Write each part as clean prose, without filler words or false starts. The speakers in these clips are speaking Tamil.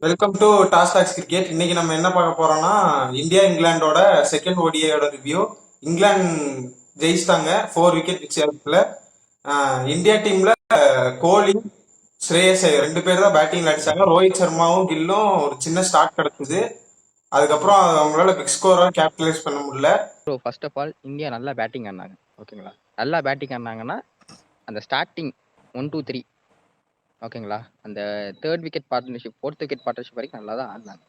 Welcome to டாஸ்டாக்ஸ் cricket. இன்னைக்கு நம்ம என்ன பார்க்க போறோம்னா இந்தியா இங்கிலாண்டோட செகண்ட் ஓடிஐயோட ரிவ்யூ. இங்கிலாந்து ஜெயிச்சிட்டாங்க 4 விக்கெட் வித்தியாசத்துல. இந்தியா டீம்ல கோலி, ஸ்ரேயஸ் ஐயர் 2 பேர் தான் பேட்டிங்ல அடிச்சாங்க. ரோஹித் சர்மாவும் கில்லும் ஒரு சின்ன ஸ்டார்ட் கிடக்குது. அதுக்கப்புறம் அவங்களால பிக் ஸ்கோரா கேபிட்டலைஸ் பண்ண முடியல. So first of all India நல்லா பேட்டிங் ஆடினாங்க. ஓகேங்களா, நல்லா பேட்டிங் ஆடினாங்கன்னா அந்த ஸ்டார்டிங் 1 2 3 ஓகேங்களா, அந்த third wicket partnership fourth wicket partnership வரைக்கும் நல்லா தான் ஆடினாங்க.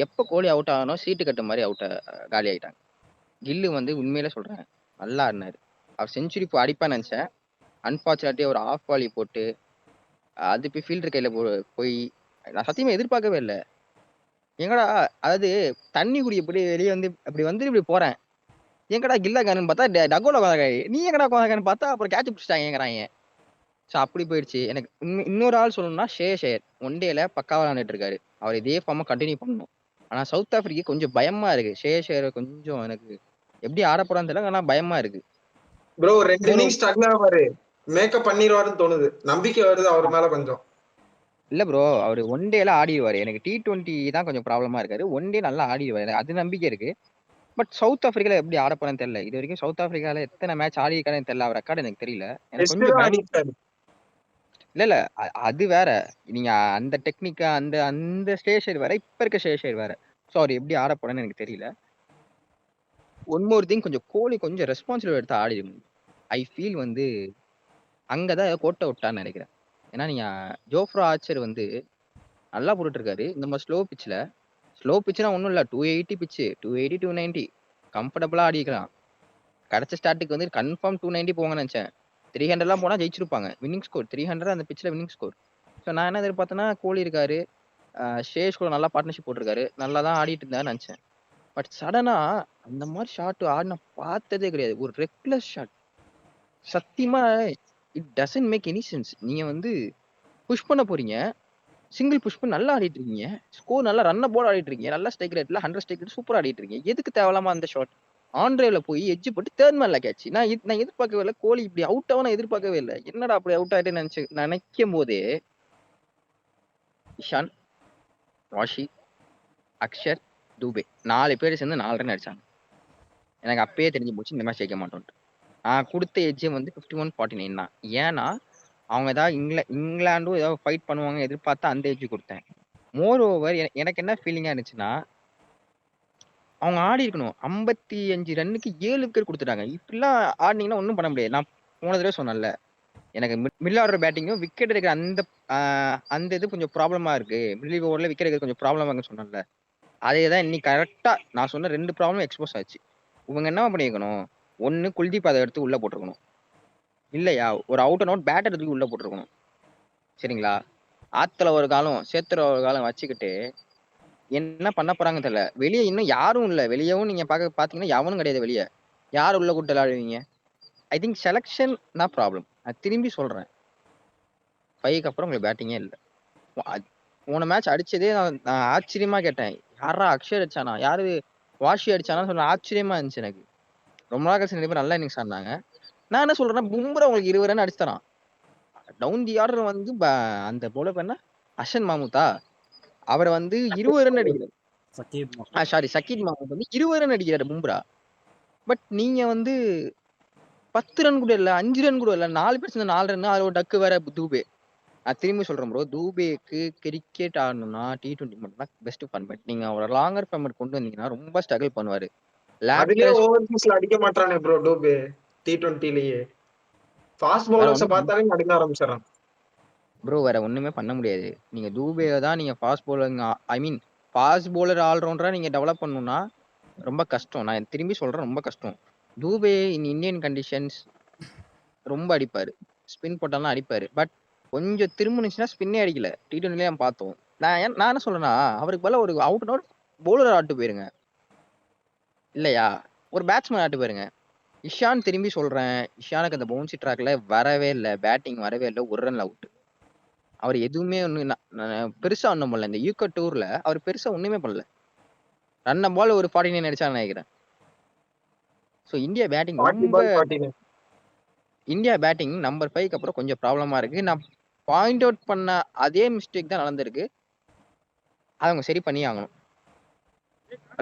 எப்போ கோலி அவுட் ஆகணும் சீட்டு கட்டு மாதிரி காலி ஆகிட்டாங்க. கில்லு வந்து உண்மையிலே சொல்கிறேன் நல்லா ஆடினாரு. அவர் செஞ்சுரி அடிப்பான்னு நினச்சேன். அன்ஃபார்ச்சுனேட்லி ஒரு ஆஃப் வாலி போட்டு அது போய் ஃபீல்டர் கையில் போய் நான் சத்தியமாக எதிர்பார்க்கவே இல்லை. எங்கடா அதாவது தண்ணி குடி எப்படி வெளியே வந்து அப்படி வந்து இப்படி போகிறேன், எங்கடா கில்லா கானு பார்த்தா டகோல கோதாகாய், நீ எங்கடா கோதாகான்னு பார்த்தா அப்புறம் கேட்ச் பிடிச்சிட்டாங்கிறாங்க. ஸோ அப்படி போயிடுச்சு. எனக்கு இன்னொரு ஆள் சொல்லணும்னா ஷேயர் ஒன் டேல பக்காவா விளையாண்டுட்டு இருக்காரு. அவர் இதே ஃபார்மை கண்டினியூ பண்ணணும். ஆனா சவுத் ஆப்பிரிக்கா கொஞ்சம் பயமா இருக்கு. ஷேயர் கொஞ்சம் எனக்கு எப்படி ஆட போறான்னு தெரியல, ஆனா பயமா இருக்கு. ப்ரோ 2 இன்னிங்ஸ் ஸ்ட்ரகிள் ஆவாரு, மேக்கப் பண்ணிடுவாருன்னு தோணுது. நம்பிக்கை வருது அவர் மேல கொஞ்சம். இல்ல ப்ரோ, அவர் ஒன் டேல ஆடிடுவாரு. எனக்கு T20 தான் கொஞ்சம் ப்ராப்ளமா இருக்காரு. ஒன் டே நல்லா ஆடிடுவாரு, அது நம்பிக்கை இருக்கு. பட் சவுத் ஆப்பிரிக்கால எப்படி ஆட போறான்னு தெரியல. இது வரைக்கும் சவுத் ஆப்பிரிக்கால எத்தனை மேட்ச் ஆடி இருக்காருன்னு தெரியல. அவர் ரெக்கார்டு எனக்கு தெரியல. எனக்கு டெஸ்ட் கொஞ்சம் தான் பயம். ஆடிட்டாரு. இல்ல அது வேற. நீங்க அந்த டெக்னிக்கா அந்த அந்த ஸ்டேஷன் வேற, இப்ப இருக்க ஸ்டேஷன் வேற. ஸோ அவர் எப்படி ஆட போறேன்னு எனக்கு தெரியல. ஒன் மோர் திங், கொஞ்சம் கோலி கொஞ்சம் ரெஸ்பான்சிபிள் எடுத்து ஆடிடும். ஐ ஃபீல் வந்து அங்கதான் கோட்டை விட்டான்னு நினைக்கிறேன். ஏன்னா நீங்க ஜோஃப்ரா ஆர்ச்சர் வந்து நல்லா போட்டுட்டு இருக்காரு. இந்த மாதிரி ஸ்லோ பிச்சுனா ஒன்றும் இல்லை, 280 பிச்சு, 280 290 கம்ஃபர்டபுளா ஆடிக்கலாம். கிடைச்ச ஸ்டார்ட்டுக்கு வந்து கன்ஃபார்ம் 290 போங்கன்னு நினைச்சேன். 300 போனா ஜெயிச்சிருப்பாங்க. வின்னிங் ஸ்கோர் 300 அந்த பிச்சில் வின்னிங் ஸ்கோர். ஸோ நான் என்ன எதிர்பார்த்தேன்னா கோலி இருக்காரு, ஷேஷ் கூட நல்லா பார்ட்னர்ஷிப் போட்டிருக்காரு, நல்லா தான் ஆடிட்டு இருந்தான்னு நினைச்சேன். பட் சடனா அந்த மாதிரி ஷாட் ஆடின பார்த்ததே கிடையாது. ஒரு ரெக்லஸ் ஷாட். சத்தியமா it doesn't make any sense. நீங்க வந்து புஷ் பண்ண போறீங்க, சிங்கிள் புஷ் பண்ணி நல்லா ஆடிட்டு இருக்கீங்க, ஸ்கோர் நல்லா ரன்ன போல ஆடிட்டு இருக்கீங்க, நல்லா ஸ்ட்ரைக் ரேட்ல 100 ஸ்ட்ரைக் ரேட் சூப்பர் ஆடிட்டு இருக்கீங்க. எதுக்கு தேவையில்லாம அந்த ஷாட் ஆண்ட்ரேவ்ல போய் எட்ஜ் போட்டு தேர்ட் மேன்ல கேட்ச்? நான் எதிர்பார்க்கவே இல்லை. கோலி இப்படி அவுட் ஆக நான் எதிர்பார்க்கவே இல்லை. என்னடா அப்படி அவுட் ஆயிட்டு நினைக்கும் போதே இஷான், வாஷி, அக்ஷர், தூபே 4 பேர் சேர்ந்து 4 ரன் அடிச்சாங்க. எனக்கு அப்பயே தெரிஞ்சு போச்சு இந்த மேட்ச் ஜெயிக்க மாட்டோம். கொடுத்த எட்ஜ் வந்து 51-49 தான். ஏன்னா அவங்க ஏதாவது இங்கிலாண்டும் ஏதாவது ஃபைட் பண்ணுவாங்க எதிர்பார்த்தா அந்த எட்ஜ் கொடுத்தேன். மோர் ஓவர் எனக்கு என்ன ஃபீலிங்கா இருந்துச்சுன்னா, அவங்க ஆடி இருக்கணும் 55 ரன்னுக்கு 7 விக்கெட் கொடுத்துட்டாங்க. இப்படிலாம் ஆடினீங்கன்னா ஒன்றும் பண்ண முடியாது. நான் போன தடவை சொன்னேன்ல, எனக்கு மிடில் ஆர்டர் பேட்டிங்கும் விக்கெட் எடுக்கிற அந்த இது கொஞ்சம் ப்ராப்ளமா இருக்கு. மிடில் ஓவர்ல விக்கெட் எடுக்கிறது கொஞ்சம் ப்ராப்ளமா இருக்குன்னு சொன்னேன்ல, அதே தான் இன்னைக்கு கரெக்டா நான் சொன்ன 2 ப்ராப்ளம் எக்ஸ்போஸ் ஆச்சு. இவங்க என்ன பண்ணிருக்கணும், ஒன்னு குல்தீப் அதை எடுத்து உள்ள போட்டிருக்கணும், இல்லையா ஒரு அவுட் அண்ட் அவுட் பேட்டர் எடுத்து உள்ள போட்டிருக்கணும். சரிங்களா, ஆத்துல ஒரு காலம் சேத்துல ஒரு காலம் வச்சுக்கிட்டு என்ன பண்ண போறாங்க தெரியல. வெளியே இன்னும் யாரும் இல்ல. வெளியவும் நீங்க பாத்தீங்கன்னா எவனும் கிடையாது. வெளியே யார் உள்ள கூட்டு விளையாடுவீங்க? ஐ திங்க் செலக்ஷன் தான் ப்ராப்ளம். நான் திரும்பி சொல்றேன், 5க்கு அப்புறம் உங்களுக்கு பேட்டிங்கே இல்லை. போன மேட்ச் அடிச்சதே நான் ஆச்சரியமா கேட்டேன், யாரா அக்ஷர் அடிச்சானா, யாரு வாஷி அடிச்சானா சொல்ல ஆச்சரியமா இருந்துச்சு எனக்கு. ரொம்ப நாள் கழிச்சு 2 பேர் நல்லா இன்னிங்ஸ் ஆடினாங்க. நான் என்ன சொல்றேன்னா, பும்ரா உங்களுக்கு 20 ரன் அடிச்சு தரான். டவுன் தி ஆர்டர் வந்து அந்த போல பண்ண அஷன் மாமுத்தா அவரை வந்து 20 ரன் அடிக்கிறார். சாரி, சக்கீத் மாமுத் வந்து 20 ரன் அடிக்கிறாரு பும்ரா. பட் நீங்க வந்து 10 ரன் கூட இல்ல, 5 ரன் கூட இல்ல, 4 பேர் சேர்ந்து 4 ரன், அது ஒரு டக்கு வேற தூபே. நான் திரும்பி சொல்றேன் ப்ரோ, தூபேக்கு கிரிக்கெட் ஆடணும்னா T20 மட்டும் தான் பெஸ்ட் ஃபார்மேட். நீங்க ஒரு லாங்கர் ஃபார்மேட் கொண்டு வந்தீங்கன்னா ரொம்ப ஸ்ட்ரகிள் பண்ணுவாரு. அதுலயே லேட்டரஸ் ஓவர்சீஸ்ல அடிக்க மாட்டானே ப்ரோ டூபே. T20லயே ஃபாஸ்ட் வேற பவுலர்ஸ ஒண்ணும் பார்த்தாலே நடுங்க ஆரம்பிச்சிடறான். ப்ரோ, வேற ஒண்ணுமே பண்ண முடியாது. நீங்க தூபே தான் நீங்க ஃபாஸ்ட் பவுலர், ஐ மீன் ஃபாஸ்ட் பவுலர் ஆல்ரவுண்டரா நீங்க டெவலப் பண்ணணும்னா ரொம்ப கஷ்டம். நான் திரும்பி சொல்றேன், ரொம்ப கஷ்டம். தூபே இன் இந்தியன் கண்டிஷன்ஸ் ரொம்ப அடிப்பாரு, ஸ்பின் போட்டாலும் அடிப்பாரு. பட் கொஞ்சம் திரும்பினுச்சுன்னா ஸ்பின்னே அடிக்கல. T20லயே பார்த்தோம். நான் என்ன சொல்றேன்னா, அவருக்கு பதிலா ஒரு அவுட் அண்ட் அவுட் பவுலர் ஆட்டு போயிருங்க, இல்லையா ஒரு பேட்ஸ்மேன் ஆட்டு போயிருங்க. இஷான் திரும்பி சொல்றேன், இஷானுக்கு அந்த பவுன்சி ட்ராக்ல வரவே இல்லை, பேட்டிங் வரவே இல்லை, ஒரு ரன்ல அவுட். அவர் எதுவுமே ஒண்ணு பெருசா ஒண்ணும் பண்ணல. இந்த யூகோ டூர்ல அவர் பெருசா ஒண்ணுமே பண்ணல. ரன்ன பால் ஒரு 49 அடிச்சான்னு நினைக்கிறேன். ஸோ இந்தியா பேட்டிங் 40 ரொம்ப, பால் 49. இந்தியா பேட்டிங் நம்பர் 5க்கு அப்புறம் கொஞ்சம் ப்ராப்ளமா இருக்கு. நான் பாயிண்ட் அவுட் பண்ண அதே மிஸ்டேக் தான் நடந்திருக்கு. அதை அவங்க சரி பண்ணி ஆகணும்.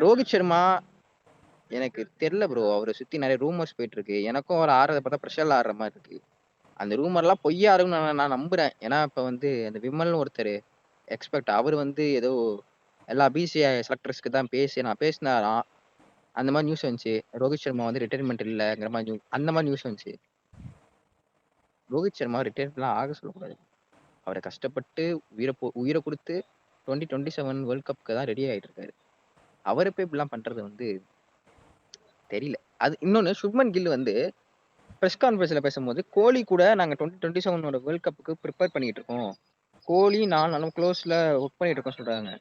ரோஹித் சர்மா எனக்கு தெரியல ப்ரோ. அவரை சுத்தி நிறைய ரூமர்ஸ் போயிட்டு இருக்கு. எனக்கும் அவர் ஆடுறத பார்த்தா ப்ரெஷர்ல ஆடுற மாதிரி இருக்கு. அந்த ரூமர்லாம் பொய்யா இருக்கும்னு நான் நம்புறேன். ஏன்னா இப்ப வந்து அந்த விமல்னு ஒருத்தர் எக்ஸ்பெக்ட் அவர் வந்து ஏதோ எல்லா பிசிஐ செலக்டர்ஸ்க்கு தான் நான் பேசினாராம். அந்த மாதிரி நியூஸ் வந்துச்சு. ரோஹித் சர்மா வந்து ரிட்டைர்மெண்ட் இல்லைங்கிற மாதிரி அந்த மாதிரி நியூஸ் வந்துச்சு. ரோஹித் சர்மா ரிட்டையர்மெண்ட்லாம் ஆக சொல்லக்கூடாது. அவரை கஷ்டப்பட்டு உயிரை கொடுத்து 2027 வேர்ல்ட் கப்க்கு தான் ரெடி ஆயிட்டு இருக்காரு. அவரை போய் இப்படிலாம் பண்றது வந்து தெரியல. அது இன்னொன்னு சுப்மன் கில் வந்து பிரஸ் கான்ஃபரன்ஸ்ல பேசும்போது கோலி கூட நாங்க 2027 வேர்ல்ட் கப்புக்கு ப்ரிப்பேர் பண்ணிட்டு இருக்கோம். கோலி நான் நல்லா க்ளோஸ்ல ஒர்க் பண்ணிட்டு இருக்கோம் சொல்றாங்க.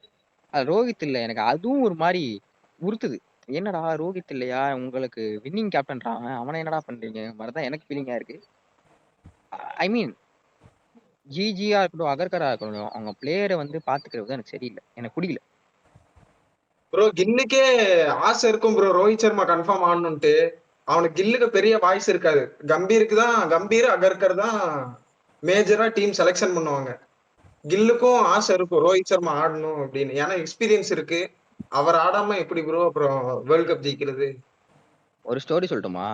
அது ரோஹித் இல்ல. எனக்கு அதுவும் ஒரு மாதிரி உறுத்துது. என்னடா ரோஹித் இல்லையா உங்களுக்கு வின்னிங் கேப்டன்றான் அவனை என்னடா பண்றீங்க மாதிரிதான் எனக்கு ஃபீலிங்கா இருக்கு. ஐ மீன் ஜிஜியா இருக்கட்டும் அகர்கரா இருக்கட்டும் அவங்க பிளேயரை வந்து பாத்துக்கிறது எனக்கு சரியில்லை. எனக்கு பிடிக்கல. ப்ரோ கில்லுக்கே ஆசை இருக்கும் ப்ரோ ரோஹித் சர்மா கன்ஃபார்ம் ஆடணும்ட்டு. அவனுக்கு கில்லுக்கு பெரிய வாய்ஸ் இருக்காது. கம்பீர் அகர்கர் தான் மேஜரா டீம் செலெக்ஷன் பண்ணுவாங்க. கில்லுக்கும் ஆசை இருக்கும் ரோஹித் சர்மா ஆடணும் அப்படின்னு. ஏன்னா எக்ஸ்பீரியன்ஸ் இருக்கு. அவர் ஆடாம எப்படி ப்ரோ அப்புறம் வேர்ல்ட் கப் ஜெயிக்கிறது? ஒரு ஸ்டோரி சொல்லட்டுமா?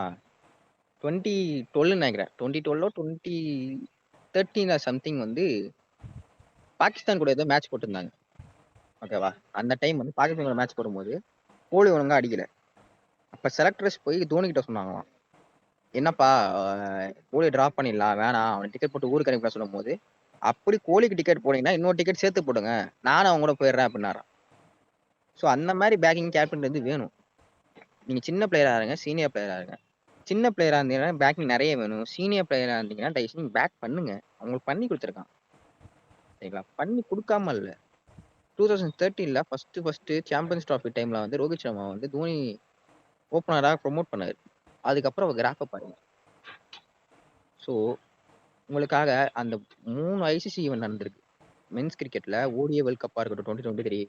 2012 நினைக்கிறேன். 2012 2013 சம்திங் வந்து பாகிஸ்தான் கூட ஏதோ மேட்ச் போட்டிருந்தாங்க. ஓகேவா? அந்த டைம் வந்து பாகிஸ்தான் கூட மேட்ச் போடும்போது கோலி ஒழுங்கா அடிக்கல. அப்ப செலக்டர்ஸ் போய் தோனி கிட்ட சொன்னாங்களாம், என்னப்பா கோலி டிராப் பண்ணிடலாம் வேணாம் அவன் டிக்கெட் போட்டு ஊருக்கு அனுப்பலாம் சொல்லும் போது, அப்படி கோலிக்கு டிக்கெட் போனீங்கன்னா இன்னொரு டிக்கெட் சேர்த்து போடுங்க நானும் அவங்க கூட போயிடுறேன் அப்படின்னாராம். ஸோ அந்த மாதிரி பேக்கிங் கேப்டன் வந்து வேணும். நீங்க சின்ன பிளேயரா இருங்க, சீனியர் பிளேயரா இருங்க. சின்ன பிளேயரா இருந்தீங்கன்னா பேக்கிங் நிறைய வேணும். சீனியர் பிளேயரா இருந்தீங்கன்னா தயவுசெய்து பேக் பண்ணுங்க. அவங்களுக்கு பண்ணி கொடுத்துருக்கான் சரிங்களா? பண்ணி கொடுக்காம இல்ல. 2013 ஃபர்ஸ்ட் சாம்பியன்ஸ் ட்ராஃபி டைம்ல வந்து ரோஹித் சர்மா வந்து தோனி ஓப்பனராக ப்ரொமோட் பண்ணாரு. அதுக்கப்புறம் அவர் கிராஃபை பாருங்க. ஸோ உங்களுக்காக அந்த 3 ஐசிசி ஈவெண்ட் நடந்திருக்கு. மென்ஸ் கிரிக்கெட்ல ஓடிஐ வேர்ல்ட் கப்பா இருக்கட்டும், 2023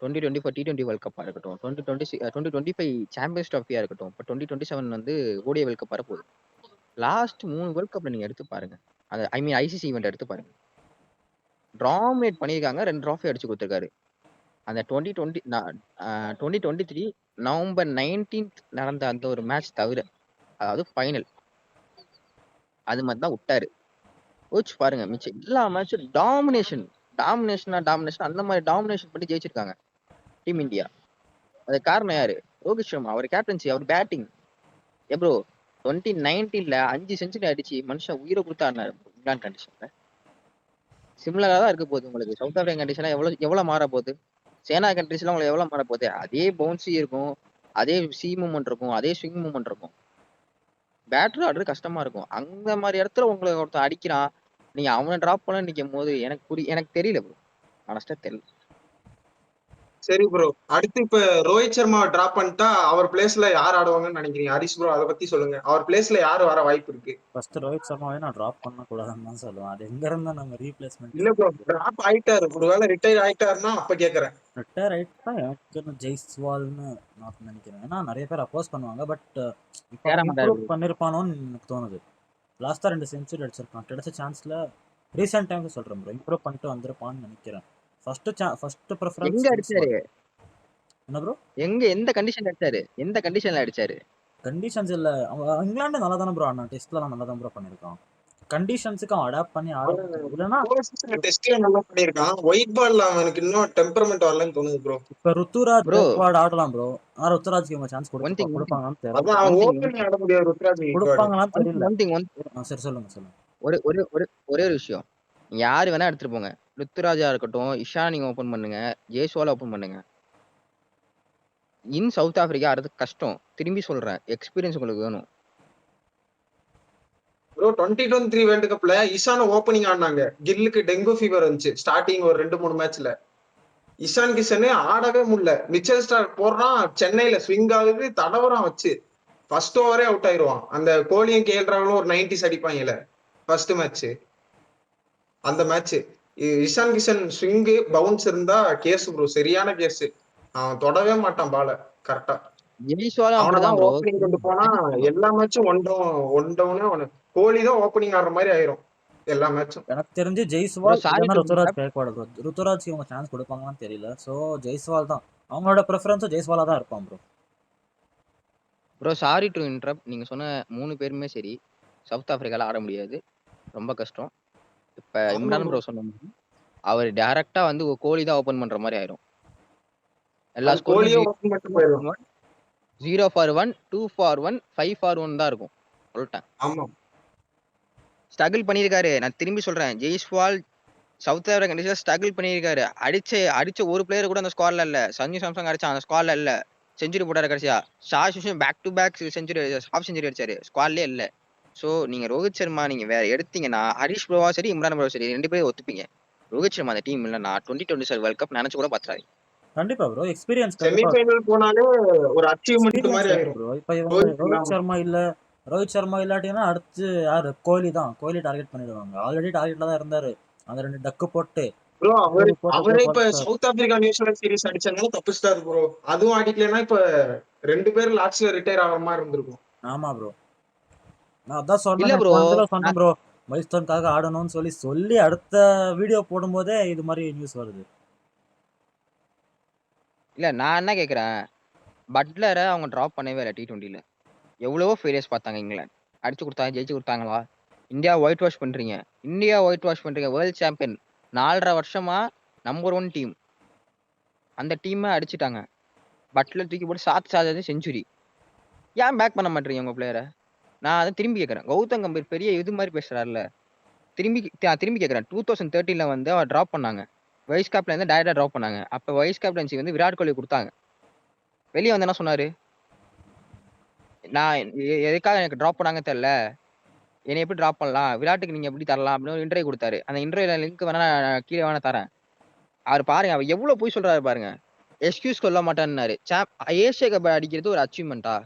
2024 T20 வேர்ல்ட் கப்பா இருக்கட்டும், 2025 சாம்பியன்ஸ் ட்ராஃபியா இருக்கட்டும், இப்போ 2027 வந்து ஓடிஐ வேர்ல்ட் கப் வரப்போகுது. லாஸ்ட் 3 வேர்ல்ட் கப்ல நீங்க எடுத்து பாருங்க. அந்த ஐ மீன் ஐசிசி ஈவெண்ட் எடுத்து பாருங்க. டாமினேட் பண்ணியிருக்காங்க. 2 ட்ராஃபி அடிச்சு கொடுத்துருக்காரு. அந்த 2023 நவம்பர் 19 நடந்த அந்த ஒரு மேட்ச் தவிர, அதாவது ஃபைனல், அது மாதிரி தான் விட்டாரு. கோச் பாருங்க மிச்சம் எல்லா மேட்சும் டாமினேஷன் அந்த மாதிரி டாமினேஷன் பண்ணி ஜெயிச்சிருக்காங்க டீம் இந்தியா. அது காரணம் யாரு? ரோஹித் சர்மா. அவர் கேப்டன்சி, அவர் பேட்டிங். ப்ரோ 2019 5 செஞ்சுரி அடிச்சு மனுஷன் உயிரை கொடுத்து ஆடினாரு இங்கிலாந்து கண்டிஷன்ல. சிமிலரா தான் இருக்க போகுது உங்களுக்கு. சவுத் ஆப்பிரிக்கன் கண்டிஷன்ல எவ்வளவு மாற போகுது? சேனா கண்ட்ரிஸ்ல உங்களுக்கு எவ்வளவு மாற போகுது? அதே பவுன்சி இருக்கும், அதே சி மூவ்மெண்ட் இருக்கும், அதே ஸ்விங் மூவ்மெண்ட் இருக்கும். பேட்டர் ஆடுறது கஷ்டமா இருக்கும். அந்த மாதிரி இடத்துல உங்களை ஒருத்தன் அடிக்கிறான், நீங்க அவனை டிராப் பண்ண நிக்கும் போது எனக்கு தெரியல ப்ரோ. ஆனஸ்டா தெரியல. சரி ப்ரோ, அடுத்து இப்ப ரோஹித் சர்மா டிராப் பண்ணிட்டா அவர் பிளேஸ்ல யார் ஆடுவாங்கன்னு நினைக்கிறீங்க? ஹரிஷ் ப்ரோ அதை பத்தி சொல்லுங்க. அவர் பிளேஸ்ல யாரு வர வாய்ப்பு இருக்கு? ஃபர்ஸ்ட் ரோஹித் சர்மாவே நான் ட்ராப் பண்ணக்கூடாதுன்னு தான் சொல்லுவேன். அது எங்க இருந்தா நம்ம இல்ல ரீப்ளேஸ்மெண்ட் ப்ரோ, டிராப் ஆயிட்டாரு. ஒருவேளை ரிட்டையர் ஆயிட்டாருன்னா அப்ப கேக்குறேன். ரிட்டையர் ஆயிட்டா எனக்கு ஜெய்ஸ்வால்னு நான் நினைக்கிறேன். ஏன்னா நிறைய பேர் அப்போஸ் பண்ணுவாங்க. பட் இப்போ சேர அவன் மாட்டாரு இம்ப்ரூவ் bro. பண்ணிருப்பானோன்னு எனக்கு தோணுது. லாஸ்ட்டாக 2 செஞ்சுரி அடிச்சிருக்கான். கிடைச்ச சான்ஸ்ல ரீசெண்ட் டைம்ல சொல்றேன் ப்ரோ, இம்ப்ரூவ் பண்ணிட்டு வந்திருப்பான்னு நினைக்கிறேன். ஃபர்ஸ்ட் ப்ரிஃபரன்ஸ் எங்க அடிச்சாரு? ஜெய்ஸ்வால். என்ன ப்ரோ? எந்த கண்டிஷன்ல அடிச்சாரு? எந்த கண்டிஷன்ல அடிச்சாரு? கண்டிஷன்ஸ் இல்லை, அவன் இங்கிலாந்து நல்லா தானே ப்ரோ ஆடினான். டெஸ்ட்லாம் நல்லா தான் ப்ரோ பண்ணியிருக்கான். கண்டிஷன்ஸுக்கு அவன் அடாப்ட் பண்ணி ஆட இல்லைன்னா டெஸ்ட்ல நல்லா பண்ணிருக்கான். ஒயிட் பால்ல அவனுக்கு இன்னும் டெம்பரமெண்ட் வரலன்னு தோணுது ப்ரோ. இப்போ ருத்துராஜ் ப்ரோ கெக்வாட் ஆடலாம் ப்ரோ. ஆனால் ருத்துராஜ்க்கு இவங்க சான்ஸ் ஒன் திங் கொடுப்பாங்களான்னு தெரியல. அதான் அவன் ஒன் திங் ஓப்பனிங் ஆட முடியாது ருத்ராஜ் கெய்க்வாட். கொடுப்பாங்களான்னு தெரியல. ஒன் திங் சரி சொல்லுங்க சொல்லுங்க. ஒரு ஒரு ஒரு ஒரே ஒரு விஷயம். யாரு வேணா எடுத்துட்டு போங்க. ருத்துராஜா இருக்கட்டும், இஷான் நீங்க ஓபன் பண்ணுங்க, ஜெய்ஸ்வால் ஓபன் பண்ணுங்க. இன் சவுத் ஆப்பிரிக்கா ஆடுறது கஷ்டம். திரும்பி சொல்றேன், எக்ஸ்பீரியன்ஸ் உங்களுக்கு வேணும். ப்ரோ 2023 வேர்ல்டு கப்ல இஷான் ஓப்பனிங் ஆடினாங்க. கில்லுக்கு டெங்கு ஃபீவர் வந்துச்சு ஸ்டார்டிங் ஒரு 2-3 மேட்ச்ல. இஷான் கிஷன் ஆடவே முடியல. மிச்சல் ஸ்டார் போடுறான், சென்னையில ஸ்விங் ஆகுது, தடவறான் வச்சு ஃபர்ஸ்ட் ஓவரே அவுட் ஆயிடுவான். அந்த கோலியும் கேள்றாங்களும் ஒரு 90s அடிப்பாங்கல்ல ஃபர்ஸ்ட் மேட்ச், அந்த match Ishan Kishan swing bounce இருந்தா கேஸ் ப்ரோ, சரியான கேஸ். அவன் தொடவே மாட்டான் பால கரெக்டா. ஜெய்ஸ்வாலும் அவனதான் அப்படிதான் ப்ரோ. ஓப்பனிங் கொண்டு போனா எல்லா மேட்சும் ஒன் டவுனே. கோலி தான் ஓப்பனிங் ஆடுற மாதிரி ஆயிரும் எல்லா மேட்சும். எனக்கு தெரிஞ்சு ப்ரோ ஜெய்ஸ்வால் சாரி இல்லைன்னா டு ருத்துராஜ் கேக்வாட் ப்ரோ. ருத்துராஜ் இவங்க சான்ஸ் கொடுப்பாங்களான்னு தெரியல. ஸோ ஜெய்ஸ்வால் தான் அவங்களோட ப்ரிஃபரன்ஸும் ஜெய்ஸ்வாலா தான் இருப்பான் bro. Bro sorry to interrupt. நீங்க சொன்ன 3 பேருமே சரி சவுத் ஆப்பிரிக்கால ஆட முடியாது. ரொம்ப கஷ்டம். இப்ப ஆமா இம்ரான் ப்ரோ. ப்ரோ சொன்ன மாதிரி அவர் டைரக்டா வந்து கோலி தான் ஓபன் பண்ற மாதிரி ஆயிரும். எல்லா அது ஸ்கோருமே கோலியே ஓப்பன் பண்ணிட்டு போயிடும். 0 ஃபார் 1, 2 ஃபார் 1, 5 ஃபார் 1 தான் இருக்கும். சொல்லிட்டேன். ஆமா ஸ்ட்ரகிள் பண்ணியிருக்காரு. நான் திரும்பி சொல்றேன். ஜெய்ஸ்வால் சவுத் ஆப்பிரிக்கா கண்டிஷன்ல ஸ்ட்ரகிள் பண்ணியிருக்காரு. அடிச்ச ஒரு பிளேயர் கூட அந்த ஸ்குவாட்ல இல்ல. சஞ்சு சாம்சங் அடிச்சான் அந்த ஸ்குவாட்ல இல்ல. செஞ்சுரி போட்டாரு கடைசியா. ஷாஷ் ஹுசேன் back to back century half century அடிச்சாரு. ஸ்குவாட்லயே இல்ல. சோ நீங்க ரோஹித் சர்மா நீங்க வேற எடுத்தீங்கன்னா ஹரிஷ் ப்ரோவா சரி இம்ரான் ப்ரோவா சரி 2 பேரும் ஒத்துப்பீங்க. ரோஹித் சர்மா அந்த டீம் இல்லன்னா 2027 வேர்ல்ட் கப் நினைச்சு கூட பாத்துறாரு. கண்டிப்பா ப்ரோ. எக்ஸ்பீரியன்ஸ் கண்டிப்பா செமிஃபைனல் போனாலே ஒரு அச்சீவ்மெண்ட் எக்ஸ்பீரியன்ஸ் மாதிரி வேணும் ஆயிரும் ப்ரோ. இப்போ இவங்க ரோஹித் ரோஹித் இல்லாம. சர்மா இல்ல, ரோஹித் சர்மா இல்லாட்டினா அடுத்து யாரு? கோலி தான். கோலி டார்கெட் பண்ணிடுவாங்க. ஆல்ரெடி டார்கெட்ல தான் இருந்தாரு. அந்த 2 டக்கு போட்டு ப்ரோ செஞ்சுரி போட்டு அவரே இப்ப பார்த்துட்டாரு. சவுத் ஆப்பிரிக்கா நியூசிலாந்து சீரிஸ் அடிச்சதுனால தப்பிச்சிட்டாரு ப்ரோ. அதுவும் அடிக்கலைன்னா இப்ப 2 பேரும் லாஸ்ட்ல ரிட்டையர் ஆகிற மாதிரி இருந்திருக்கும். ஆமா ப்ரோ. நான் அதான் இல்ல சொன்னேன் ப்ரோ. போன தடவை சொன்னேன் ப்ரோ. மைல்ஸ்டோனுக்காக ஆடணும்னு சொல்லி சொல்லி அடுத்த வீடியோ போடும்போதே இது மாதிரி நியூஸ் வருது. இல்ல நான் என்ன கேக்குறேன். பட்லரை அவங்க டிராப் பண்ணவே இல்லை T20ல. எவ்வளவோ ஃபெயிலியர்ஸ் பார்த்தாங்க இங்கிலாந்து. அடிச்சு கொடுத்தாங்க, ஜெயிச்சு கொடுத்தாங்களா? இந்தியா ஒயிட் வாஷ் பண்றீங்க. இந்தியா ஒயிட் வாஷ் பண்றீங்க. வேர்ல்ட் சாம்பியன் 4.5 வருஷமா நம்பர் 1 டீம். அந்த டீமை அடிச்சுட்டாங்க. பட்லர் தூக்கி போட்டு சாத்து செஞ்சுரி. ஏன் பேக் பண்ண மாட்டீங்க உங்க பிளேயரை? நான் அதை திரும்பி கேட்கறேன். கௌதம் கம்பீர் பெரிய இது மாதிரி பேசுறாருல. திரும்பி கேட்கறேன். 2013ல வந்து அவர் டிராப் பண்ணாங்க. வைஸ் கேப்டன் இருந்து டைரக்டா டிராப் பண்ணாங்க. அப்ப வைஸ் கேப்டன்சி வந்து விராட் கோலி கொடுத்தாங்க. வெளியே வந்து என்ன சொன்னாரு? நான் எதுக்காக எனக்கு டிராப் பண்ணாங்க தெரியல. என்னை எப்படி டிராப் பண்ணலாம்? விராட்டுக்கு நீங்க எப்படி தரலாம் அப்படின்னு ஒரு இன்டர்வியூ கொடுத்தாரு. அந்த இன்டர்வியூல லிங்க் வேணா நான் கீழே வேணா தரேன். அவர் பாருங்க. அவர் எவ்வளவு போய் சொல்றாரு பாருங்க. எக்ஸ்கியூஸ் சொல்ல மாட்டேன்னாரு. ஏசியா கப் அடிக்கிறது ஒரு அச்சீவ்மெண்டா?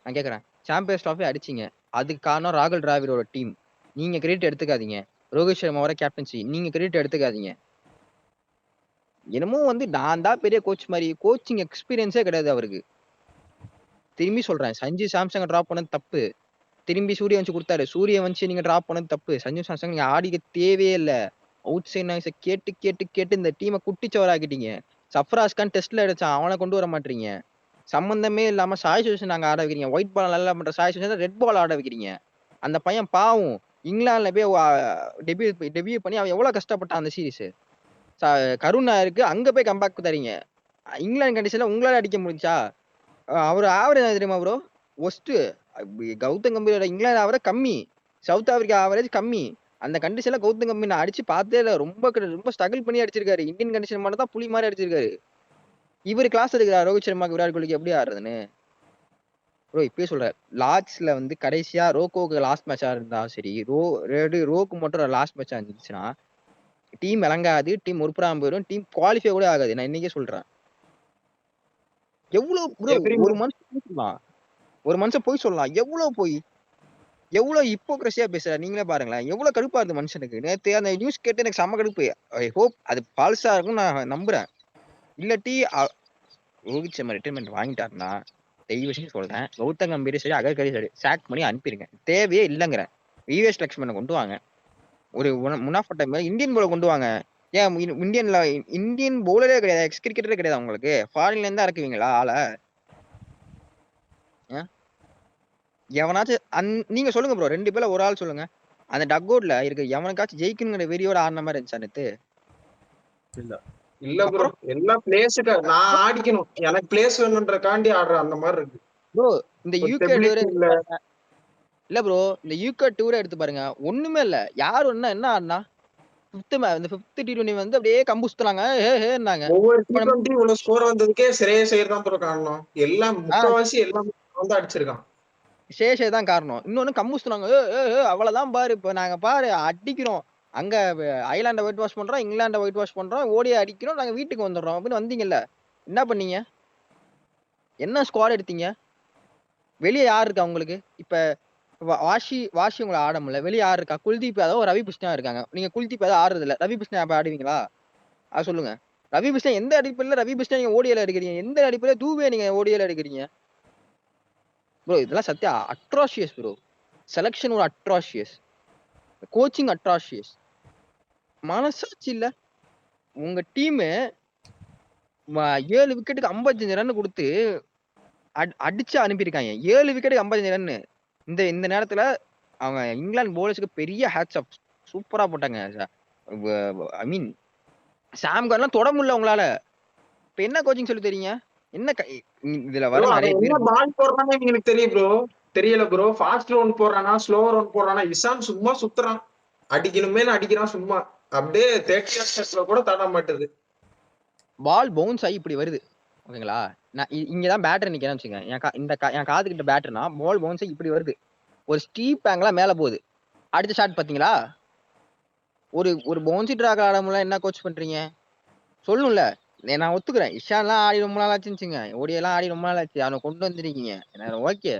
நான் கேட்கறேன். சாம்பியன்ஸ் டிராஃபி அடிச்சீங்க. அதுக்கு காரணம் ராகுல் டிராவிடோட டீம். நீங்க கிரெடிட் எடுத்துக்காதீங்க. ரோஹித் சர்மாவோட கேப்டன்சி நீங்க கிரெடிட் எடுத்துக்காதீங்க. என்னமோ வந்து நான் தான் பெரிய கோச் மாதிரி. கோச்சிங் எக்ஸ்பீரியன்ஸே கிடையாது அவருக்கு. திரும்பி சொல்றேன். சஞ்சு சாம்சங் டிராப் பண்ணது தப்பு. திரும்பி சூரியவன்சி கொடுத்தாரு. சூரியவன்சி நீங்க டிராப் பண்ணது தப்பு. சஞ்சு சாம்சங் நீங்க ஆடிக்க தேவையே இல்ல. அவுட் சைட் நாய்ஸை கேட்டு கேட்டு கேட்டு இந்த டீமை குட்டிச்சவராக்கிட்டீங்க. சஃப்ராஸ் கான் டெஸ்ட்ல அடிச்சான். அவனை கொண்டு வர மாட்டீங்க. சம்பந்தமே இல்லாம சாய் சுதர்ஷன் நாங்க ஆட வைக்கிறீங்க. ஒயிட் பால் நல்லா பண்ற சாய் சுதர்ஷன் ரெட் பால் ஆட வைக்கிறீங்க. அந்த பையன் பாவம். இங்கிலாந்துல போய் டெபியூ பண்ணி அவன் எவ்வளவு கஷ்டப்பட்டான் அந்த சீரிஸ். கருணா இருக்கு அங்க போய் கம்பேக் தரீங்க. இங்கிலாந்து கண்டிஷன்ல உங்களால அடிக்க முடிஞ்சா? அவர் ஆவரேஜ் தெரியுமா ப்ரோ? ஒஸ்ட். கௌதம் கம்பீரோட இங்கிலாந்து ஆவரேஜ் கம்மி. சவுத் ஆப்பிரிக்கா ஆவரேஜ் கம்மி. அந்த கண்டிஷன்ல கௌதம் கம்பீர் நான் அடிச்சு பார்த்தே இல்ல. ரொம்ப ஸ்ட்ரகிள் பண்ணி அடிச்சிருக்காரு. இந்தியன் கண்டிஷன் மட்டும் தான் புலி மாதிரி அடிச்சிருக்காரு. இவர் கிளாஸ் எடுக்கிறார் ரோஹித் சர்மாக்கு விராட் கோலிக்கு எப்படி ஆடுறதுன்னு. ப்ரோ இப்பயே சொல்றேன். லார்ட்ஸ்ல வந்து கடைசியா ரோக்கோக்கு லாஸ்ட் மேட்சா இருந்தா சரி, ரோக்கு மட்டும் லாஸ்ட் மேட்சா இருந்துச்சுன்னா டீம் இறங்காது, டீம் உருப்படாம போயிடும், டீம் குவாலிஃபை கூட ஆகாது. நான் இன்னைக்கே சொல்றேன். எவ்வளவு ப்ரோ எவ்ரி ஒரு மனுஷன் போய் சொல்லலாம். ஒரு மனுஷன் போய் சொல்லலாம். எவ்வளவு ஹிப்போக்ரஸியா பேசுறாரு நீங்களே பாருங்களேன். எவ்வளவு கடுப்பா இருக்கு மனுஷனுக்கு. நேத்து அந்த நியூஸ் கேட்டு எனக்கு செம்ம கடுப்பு. ஐ ஹோப் அது ஃபால்ஸா இருக்கும் நான் நம்புறேன். இல்லாட்டி ரோஹித் சர்மா ரிட்டைர்மெண்ட் வாங்கிட்டாருன்னா தயவு செஞ்சு சொல்றேன். கௌதம் கம்பீர் சரி அகர்கரி சரி சாக் பண்ணி அனுப்பிடுங்க. தேவையே இல்லைங்கிறேன். விவேஸ் லட்சுமணனை கொண்டு வாங்க. ஒரு முனாஃபட்ட மாதிரி இந்தியன் போல கொண்டு வாங்க. ஏன் இந்தியன் பவுலரே கிடையாது. எக்ஸ் கிரிக்கெட்டரே கிடையாது அவங்களுக்கு. ஃபாரின்ல இருந்தா இறக்குவீங்களா ஆளை? எவனாச்சும் நீங்க சொல்லுங்க ப்ரோ. 2 பேர்ல ஒரு ஆள் சொல்லுங்க. அந்த டக் அவுட்ல இருக்க எவனுக்காச்சும் ஜெயிக்கணுங்கிற வெறியோட ஆடின மாதிரி இருந்துச்சா நேத்து? இல்ல இல்ல ப்ரோ. அப்புறம் எல்லாம் பிளேஸுக்கு நான் ஆடிக்கணும். எனக்கு பிளேஸ் வேணுன்றக்காண்டி ஆடுற அந்த மாதிரி இருக்கு. ப்ரோ இந்த ஒரு யூகே டூரே ஸ்டெபிலிட்டி இல்ல. இல்ல ப்ரோ. இந்த யூகே டூரே எடுத்து பாருங்க. ஒண்ணுமே இல்ல. யாரு என்ன ஆடினா? இந்த 5th T20 வந்து அப்படியே கம்பு சுத்துறாங்க. ஹேன்னாங்க. ஒவ்வொரு இப்ப நம்ம T20 இவ்வளவு ஸ்கோர் வந்ததுக்கே சிரேயஸ் ஐயர் தான் ப்ரோ காரணம். எல்லாம் முக்காவாசி எல்லாமே வந்து அடிச்சிருக்கான். சேஷே தான் காரணம். இன்னொன்னு கம்பு சுத்துறாங்க. அவ்வளவுதான் பாரு. இப்ப நாங்க பாரு அடிக்கிறோம். அங்க ஐலாண்ட ஒயிட் வாஷ் பண்றோம், இங்கிலாண்ட ஒயிட் வாஷ் பண்றோம், ஓடியை அடிக்கிறோம், நாங்க வீட்டுக்கு வந்துடுறோம் அப்படின்னு வந்தீங்கல்ல. என்ன பண்ணீங்க? என்ன ஸ்குவாட் எடுத்தீங்க? வெளியே யார் இருக்கா உங்களுக்கு? இப்ப வாஷி உங்களை ஆட முடியல. வெளியே யார் இருக்கா? குல்தீப் யாதவ், ரவி பிஷ்ணா இருக்காங்க. நீங்க குல்தீப் யாதவ் ஆடுறது இல்ல. ரவி பிஷ்ணா அப்ப ஆடுவீங்களா? அது சொல்லுங்க. ரவி பிஷ்ணா எந்த அடிப்படையில ரவி பிஷ்ணா நீங்க ஓடியில எடுக்கிறீங்க? எந்த அடிப்படையில தூவே நீங்க ஓடியில எடுக்கிறீங்க? ப்ரோ இதெல்லாம் சத்தியா அட்ராஷியஸ் ப்ரோ. செலக்ஷன் ஒரு அட்ராஷியஸ். Coaching atrocious. மனசாட்சி இல்ல. உங்க டீமு 7 விக்கெட்டுக்கு 55 ரன் குடுத்து அடிச்சு அனுப்பியிருக்காங்க. 7 விக்கெட்டுக்கு 55 ரன்னு. இந்த நேரத்துல அவங்க இங்கிலாந்து பவுலர்ஸ்க்கு பெரிய ஹேட்ஸ் ஆஃப். சூப்பரா போட்டாங்க. ஐ மீன் சாம் கர்ன்லாம் தொட முடியல உங்களால. இப்ப என்ன கோச்சிங் சொல்லி தரீங்க? என்ன இதுல ப்ரோ வர அவன் நெறைய என்ன பேர் பால் போடுறான்னு எனக்கு தெரியும் ப்ரோ. தெரியல ப்ரோ. ஃபாஸ்ட் ரவுண்ட் போடுறானா ஸ்லோ ரவுண்ட் போடுறானா இஷான் சும்மா சுத்துறான். அடிக்கணுமே அடிக்கிறான் சும்மா. அப்படியே 30 இயர்ஸ்ல கூட தட மாட்டுது. பால் பவுன்ஸ் ஆகி இப்படி வருது. ஓகேங்களா? நான் இங்கதான் பேட்டர் நிக்கிறேன்னு வச்சுங்க. என் காது கிட்ட பேட்டர்னா பால் பவுன்ஸ் ஆகி இப்படி வருது. ஒரு ஸ்டீப் ஆங்கிளா மேல போகுது. அடுத்த ஷாட் பாத்தீங்களா? ஒரு பவுன்சி ட்ராக் ஆட முடியல. என்ன கோச் பண்றீங்க? சொல்லும்ல. நான் ஒத்துக்கிறேன். இஷான்லாம் ஆடி ரொம்ப நாள் ஆச்சுன்னு ஓடியெல்லாம் ஆடி ரொம்ப நாள் ஆச்சு. அவனை கொண்டு வந்திருக்கீங்க. ஓகே.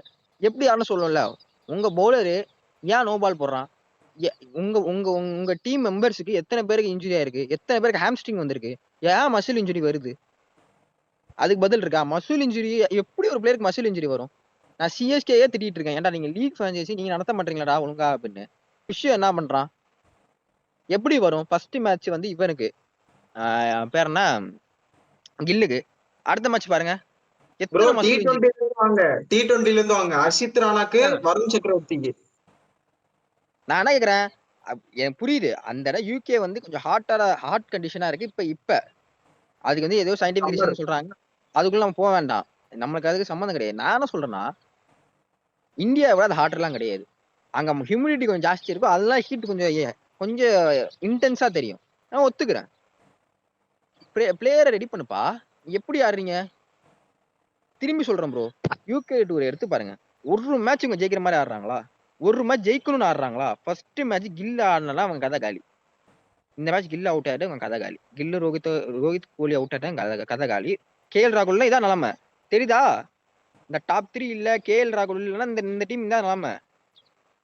எப்படி ஆடணும் சொல்லும்ல. உங்க பவுலரு ஏன் நோ பால் போடுறான்? உங்க உங்க உங்க டீம் மெம்பர்ஸுக்கு எத்தனை பேருக்கு இன்ஜுரி ஆயிருக்கு? எத்தனை பேருக்கு ஹாம்ஸ்ட்ரிங் வந்திருக்கு? ஏன் மசில் இன்ஜுரி வருது? அதுக்கு பதில் இருக்கா? மசில் இன்ஜுரி எப்படி ஒரு பிளேயருக்கு மசில் இன்ஜுரி வரும்? நான் சிஎஸ்கேயே திட்டிட்டு இருக்கேன். ஏன்டா நீங்க லீக் பிரான்சைசி நீங்க நடத்த மாட்டீங்களாடா ஒழுங்கா அப்படின்னு. விஷயம் என்ன பண்றான்? எப்படி வரும்? ஃபர்ஸ்ட் மேட்ச் வந்து இவனுக்கு பேர் என்ன, கில்லுக்கு. அடுத்த மேட்ச் பாருங்க ப்ரோ எத்தனை மசில் இன்ஜுரி. T20 வாங்க. T20 இருந்து வாங்க. அர்ஷித் ராணாக்கு வருண் சக்கரவர்த்திக்கு. நான் என்ன கேக்குறேன், எனக்கு புரியுது அந்த இடம் யூகே வந்து கொஞ்சம் ஹாட் கண்டிஷனா இருக்கு. இப்ப அதுக்கு வந்து ஏதோ சயின்டிபிக் சம்மர். ரீசன் சொல்றாங்க. அதுக்குள்ள நம்ம போக வேண்டாம். நம்மளுக்கு அதுக்கு சம்மந்தம் கிடையாது. நான் என்ன சொல்றேன்னா, இந்தியாவை அது ஹாட் எல்லாம் கிடையாது. அங்க ஹியூமிடிட்டி கொஞ்சம் ஜாஸ்தி இருக்கும். அதெல்லாம் ஹீட் கொஞ்சம் இன்டென்ஸா தெரியும். நான் ஒத்துக்கிறேன். பிளேயரை ரெடி பண்ணுப்பா. எப்படி ஆடுறீங்க? திரும்பி சொல்றேன் ப்ரோ. யூகே டூர் எடுத்து பாருங்க. ஒரு மேட்ச் இவங்க ஜெயிக்கிற மாதிரி ஆடுறாங்களா? ஒரு மேட்ச் ஜெயிக்கணும்னு ஆடுறாங்களா? ஃபர்ஸ்ட் மேட்ச் கில் ஆடினா அவங்க கதை காலி. இந்த மேட்ச் கில் அவுட் ஆயிட்டு அவங்க கதை காலி. கில்லு ரோஹித் கோலி அவுட் ஆயிட்டாங்க கதை காலி. கேஎல் ராகுல்ல இதான் நிலைமை. தெரியுதா? இந்த டாப் 3 இல்ல, கேஎல் ராகுல் இல்லைன்னா இந்த டீம் தான் நிலைமை.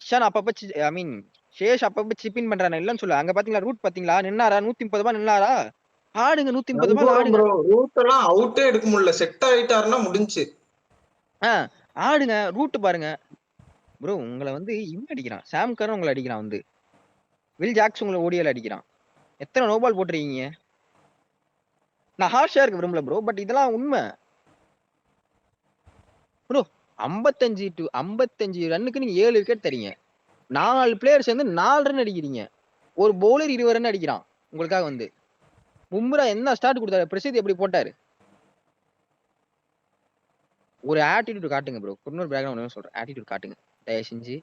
ஷான் அப்பப்ப ஐ மீன் சேஷ் அப்பப்ப சிப்பின் பண்றானே இல்லன்னு சொல்ல. அங்க பாத்தீங்களா ரூட் பாத்தீங்களா? நின்னாரா? 130 ரூபாய் நின்னாரா? ஆடுங்க 130 ரூபாய் ஆடுங்க. ப்ரோ ரூட் எல்லாம் அவுட்டே எடுக்க முடியல. செட் ஆயிட்டாருன்னா முடிஞ்சு. ஆடுங்க. ரூட் பாருங்க ப்ரோ. உங்களை வந்து இவன் அடிக்கிறான். சாம் கர்ன் உங்களை அடிக்கிறான் வந்து. வில் ஜாக்ஸ் உங்களை ஓடியல் அடிக்கிறான். எத்தனை நோபால் போட்டிருக்கீங்க? நான் ஹார்ஷா இருக்க விரும்பல ப்ரோ. பட் இதெல்லாம் உண்மை ப்ரோ. 55 ரன்னுக்கு நீங்க 7 விக்கெட் தரீங்க. 4 பிளேயர்ஸ் வந்து 4 ரன் அடிக்கிறீங்க. ஒரு பவுலர் 20 ரன் அடிக்கிறான் உங்களுக்காக வந்து. பும்ரா என்ன ஸ்டார்ட் கொடுத்தாரு? பிரசித் எப்படி போட்டாரு? ஒரு ஆட்டிடியூட் காட்டுங்க ப்ரோ. குன்னூர் பேக்ரவுண்ட் ஒன்று சொல்றேன். ஆட்டிடியூட் காட்டுங்க தயவு செஞ்சு.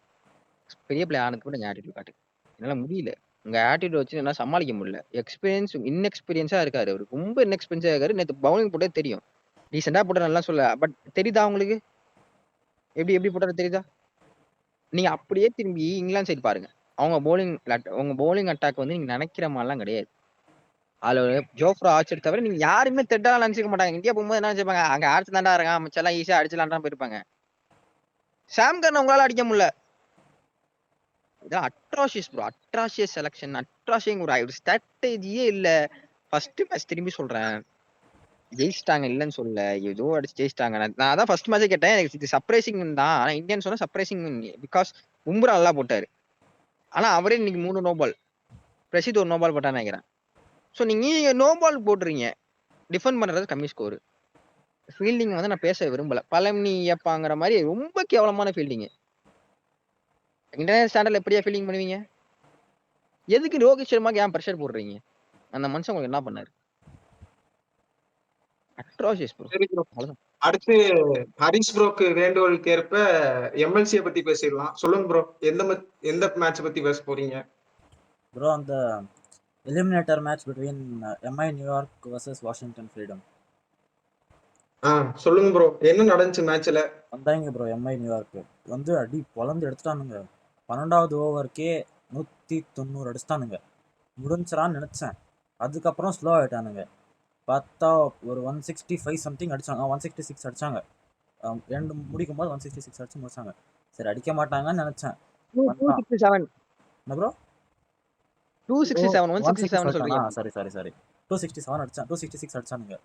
பெரிய பிளே ஆனதுக்கு கூட ஆட்டிடியூட் காட்டுங்க. என்னால முடியல. உங்க ஆட்டிடியூட் வச்சு என்ன சமாளிக்க முடியல. இன்எக்ஸ்பீரியன்ஸா இருக்காரு. அவரு ரொம்ப இன்எக்ஸ்பீரியன்ஸா இருக்காரு. நேற்று பவுலிங் போட்டே தெரியும். ரீசெண்டா போட்ட நல்லா சொல்ல. பட் தெரியுதா உங்களுக்கு எப்படி போட்டாரு தெரியுதா? நீங்க அப்படியே திரும்பி இங்கிலாந்து சைடு பாருங்க. அவங்க பவுலிங் அட்டாக் வந்து நீங்க நினைக்கிற மாதிரிலாம் கிடையாது. அதுல ஜோஃப்ரா ஆர்ச்சர் தவிர நீங்க யாருமே தெட்டலாம் நினைச்சுக்க மாட்டாங்க. இந்தியா போகும்போது என்ன நினைச்சுப்பாங்க, அங்க ஆர்ச் தாண்டா இருக்கான், மிச்சம் ஈஸியா அடிச்சலான் போயிருப்பாங்க. சாம் கர்ன் உங்களால அடிக்க முடியல. இதான் atrocious bro. Atrocious selection. Atrocious ஒரு ஸ்ட்ராட்டஜியே இல்ல. ஃபர்ஸ்ட் மேட்ச் திரும்பி சொல்றேன், ஜெயிச்சிட்டாங்க இல்லன்னு சொல்ல. ஏதோ அடிச்சு ஜெயிச்சிட்டாங்க. நான் அதான் ஃபர்ஸ்ட் மேட்சே கேட்டேன். எனக்கு இது சர்ப்ரைசிங் தான். ஆனா இந்தியன் சொன்னா சர்ப்ரைசிங் பிகாஸ் பும்ரா நல்லா போட்டாரு. ஆனா அவரே இன்னைக்கு 3 நோபால், பிரசித் ஒரு நோபால் போட்டான்னு நினைக்கிறேன். ஸோ நீங்க நோபால் போடுறீங்க. டிஃபெண்ட் பண்றது கம்மி ஸ்கோர். ஃபீல்டிங் வந்து நான் பேச விரும்பல. பழனி ஐயப்பாங்கிற மாதிரி ரொம்ப கேவலமான ஃபீல்டிங். இன்டர்நேஷனல் ஸ்டாண்டர்ட்ல எப்படியா ஃபீல்டிங் பண்ணுவீங்க? எதுக்கு ரோஹித் சர்மாக்கு ஏன் ப்ரெஷர் போடுறீங்க? அந்த மனுஷன் உங்களுக்கு என்ன பண்ணாரு? Atrocious bro. சரி ப்ரோ. அடுத்து ஹரிஷ் ப்ரோக்கு வேண்டுகோளுக்கு ஏற்ப எம்எல்சியை பத்தி பேசிடலாம். சொல்லுங்க ப்ரோ. எந்த மேட்ச் பத்தி பேச போறீங்க? ப்ரோ அந்த eliminator match between Mi New York versus Washington freedom. சொல்லுங்க ப்ரோ. என்ன நடந்துச்சு மேட்ச்ல? வந்தாங்க ப்ரோ. எம்ஐ நியூயார்க்கு வந்து அடி பொழந்து எடுத்துட்டானுங்க. 12வது ஓவருக்கே 190 அடிச்சிட்டானுங்க. முடிஞ்சிடான்னு நினச்சேன். அதுக்கப்புறம் ஸ்லோ ஆகிட்டானுங்க. பார்த்தா ஒரு 165 சம்திங் அடிச்சாங்க. 166 அடிச்சாங்க. ரெண்டு முடிக்கும் போது 166 அடிச்சு முடிச்சாங்க. சரி அடிக்க மாட்டாங்கன்னு நினைச்சேன். 267 என்ன ப்ரோ? 267 167 சொல்றீங்க. சாரி 267 அடிச்சான். 266 அடிச்சானுங்க.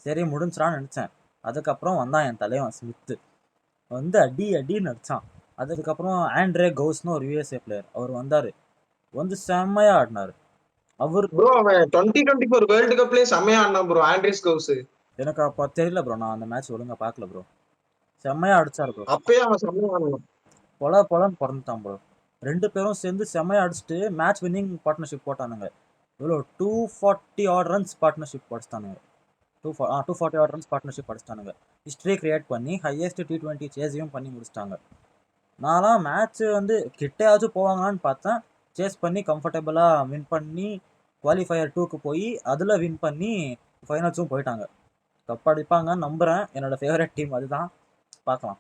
சரி முடிஞ்சிடான்னு நினைச்சேன். அதுக்கப்புறம் வந்தான் என் தலைவன் ஸ்மித்து. வந்து அடின்னு அடிச்சான். அதுக்கப்புறம் ஆண்ட்ரே கவுஸ்னு ஒரு யூஎஸ்ஏ பிளேயர் அவர் வந்தார். வந்து செம்மையா ஆடினாரு. அவர் ப்ரோ அவன் 2024 வேர்ல்டு கப்லயே செம்மையா ஆடினான் ப்ரோ ஆண்ட்ரிஸ் கவுஸ். எனக்கு அப்போ தெரியல ப்ரோ, நான் அந்த மேட்ச் ஒழுங்கா பார்க்கல ப்ரோ. செம்மையா அடிச்சாரு ப்ரோ. அப்பயே அவன் செம்மையா ஆடினான். பொலன்னு பிறந்துட்டான் ப்ரோ. ரெண்டு பேரும் சேர்ந்து செம்மையா அடிச்சுட்டு மேட்ச் வின்னிங் பார்ட்னர்ஷிப் போட்டானுங்க. இவ்வளோ 240 ஆட் ரன்ஸ் பார்ட்னர்ஷிப் படிச்சிட்டானுங்க. 240 ஆட் ரன்ஸ் பார்ட்னர்ஷிப் அடிச்சிட்டானுங்க. ஹிஸ்ட்ரி கிரியேட் பண்ணி ஹையஸ்ட் T20 சேஸையும் பண்ணி முடிச்சிட்டாங்க. நான்லாம் மேட்ச் வந்து கிட்டையாச்சும் போவாங்களான்னு பார்த்தேன். சேஸ் பண்ணி கம்ஃபர்டபுளாக வின் பண்ணி குவாலிஃபயர் 2க்கு போய் அதில் வின் பண்ணி ஃபைனல்ஸும் போயிட்டாங்க. கப் அடிப்பாங்கன்னு நம்புகிறேன். என்னோட ஃபேவரட் டீம் அதுதான். பார்க்கலாம்.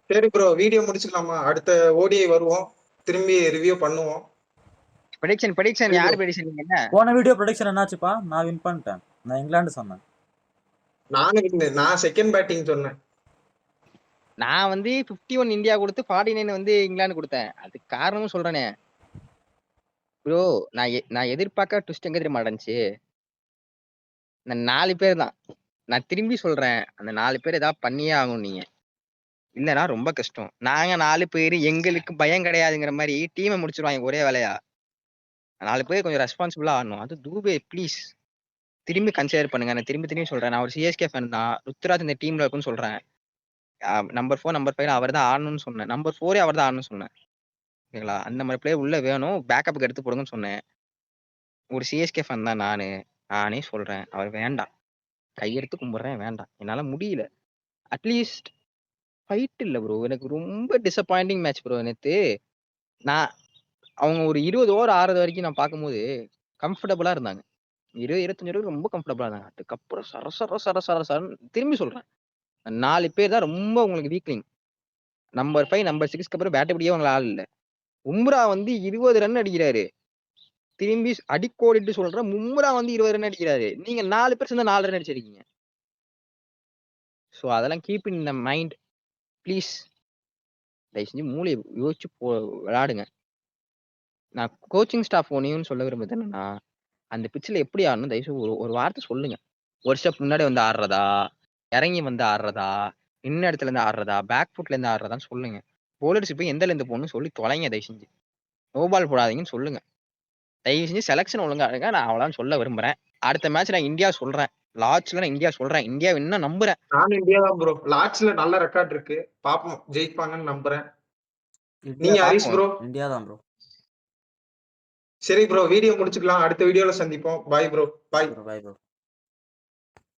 சரி ப்ரோ வீடியோ முடிச்சுக்கலாமா? அடுத்த ஓடிஐ வருவோம், திரும்பி ரிவ்யூ பண்ணுவோம். ப்ரெடிக்ஷன் யார் ப்ரெடிக்ஷன் என்ன? போன வீடியோ ப்ரொடிக்ஷன் என்னாச்சுப்பா? நான் வின் பண்ணிட்டேன். நான் இங்கிலாந்து சொன்னேன். நான் செகண்ட் பேட்டிங் சொன்னேன். நான் வந்து 51 இந்தியா கொடுத்து 49 வந்து இங்கிலாந்து கொடுத்தேன். அதுக்கு காரணமும் சொல்றேனே ப்ரோ. நான் எதிர்பார்க்க ட்விஸ்ட் எங்க தெரியுமா நடந்துச்சு? இந்த 4 பேர் தான். நான் திரும்பி சொல்றேன், அந்த 4 பேர் ஏதாவது பண்ணியே ஆகணும் நீங்க, இல்லைன்னா ரொம்ப கஷ்டம். நாங்க 4 பேர் எங்களுக்கு பயம் கிடையாதுங்கிற மாதிரி டீமை முடிச்சிருவாங்க ஒரே வேலையா. 4 பேர் கொஞ்சம் ரெஸ்பான்சிபிளா ஆடணும். அது தூபே ப்ளீஸ் திரும்பி கன்சிடர் பண்ணுங்க. நான் திரும்பி சொல்றேன், நான் ஒரு சிஎஸ்கே ஃபேன் தான். ருத்துராஜ் இந்த டீம்ல இருக்குன்னு சொல்றேன். நம்பர் 4 நம்பர் 5 அவர் தான் ஆடணும்னு சொன்னேன். நம்பர் 4 அவர் தான் ஆடணும்னு சொன்னேன். ஓகேங்களா? அந்த மாதிரி பிளேயர் உள்ள வேணும், பேக்கப்புக்கு எடுத்து போடுங்கன்னு சொன்னேன். ஒரு சிஎஸ்கே ஃபேன் தான் நானே சொல்றேன், அவர் வேண்டாம். கையெடுத்து கும்பிடுறேன், வேண்டாம். என்னால முடியல. அட்லீஸ்ட் ஃபைட் இல்ல ப்ரோ. எனக்கு ரொம்ப டிசப்பாயிண்டிங் மேட்ச் ப்ரோ நேத்து. நான் அவங்க ஒரு 20 ஓவர் ஆறது வரைக்கும் நான் பார்க்கும்போது கம்ஃபர்டபுளா இருந்தாங்க. 20-25 வரைக்கும் ரொம்ப கம்ஃபர்டபுளா இருந்தாங்க. அதுக்கப்புறம் சரசரன்னு திரும்பி சொல்றேன், 4 பேர் தான் ரொம்ப உங்களுக்கு வீக்லிங். நம்பர் 5 நம்பர் 6க்கு அப்புறம் பேட் பிடிக்கவே அவங்கள ஆள் இல்ல. உம்ரா வந்து 20 ரன் அடிக்கிறாரு. திரும்பி அடிக்கோடிட்டு சொல்றேன், உம்ரா வந்து 20 ரன் அடிக்கிறாரு. நீங்க 4 பேர் சேர்ந்து 4 ரன் அடிச்சிருக்கீங்க. ஸோ அதெல்லாம் keep in the mind please. தயவு செஞ்சு மூளையை யோசிச்சு விளையாடுங்க. நான் கோச்சிங் ஸ்டாஃப் ஒன்னையும் சொல்ல விரும்புறது என்னன்னா, அந்த பிச்சில் எப்படி ஆடணும் தயவுசெய்து ஒரு வார்த்தை சொல்லுங்க. ஒரு ஸ்டெப் முன்னாடி வந்து ஆடுறதா, இறங்கி வந்து ஆடுறதா, இன்ன இடத்துல இருந்து ஆடுறதா, பேக் ஃபுட்ல இருந்து ஆடுறதான்னு சொல்லுங்க. போலர்ஸ் போய் எந்த இருந்து போகணும்னு சொல்லி தொலைங்க தயவு செஞ்சு. நோ பால் போடாதீங்கன்னு சொல்லுங்க. தயவு செஞ்சு செலக்ஷன் ஒழுங்கா இருங்க. நான் அவ்வளோதான் சொல்ல விரும்புறேன். அடுத்த மேட்ச் நான் இந்தியா சொல்றேன். லார்ட்ஸ்ல நான் இந்தியா சொல்றேன். இந்தியா இன்னும் நம்புறேன். நானும் இந்தியா தான் ப்ரோ. லார்ட்ஸ்ல நல்ல ரெக்கார்ட் இருக்கு, பாப்போம் ஜெயிப்பாங்கன்னு நம்புறேன். இந்தியா நீங்க ஹரிஷ் பார்ப்போம். ப்ரோ? இந்தியா தான் ப்ரோ. சரி ப்ரோ வீடியோ முடிச்சுக்கலாம், அடுத்த வீடியோல சந்திப்போம். Bye bro. Bye. Bye bro.